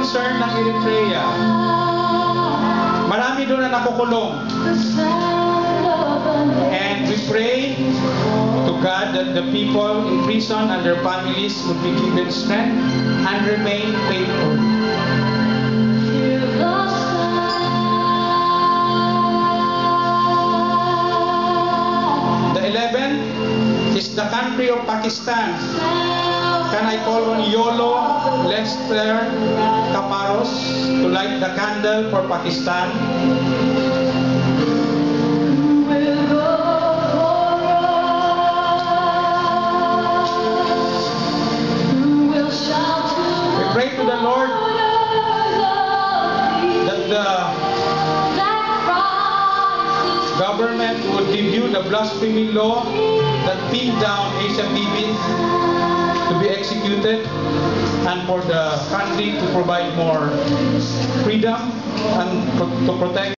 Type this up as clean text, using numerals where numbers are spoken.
concern ng Eritrea. Marami doon na nakukulong. And we pray to God that the people in prison and their families would be given strength and remain faithful. The 11th is the country of Pakistan. Can I call on Yolo Lester Caparos to light the candle for Pakistan? We pray to the Lord that the government would review the blasphemy law that pinned down Asa Bibi to be executed, and for the country to provide more freedom and to protect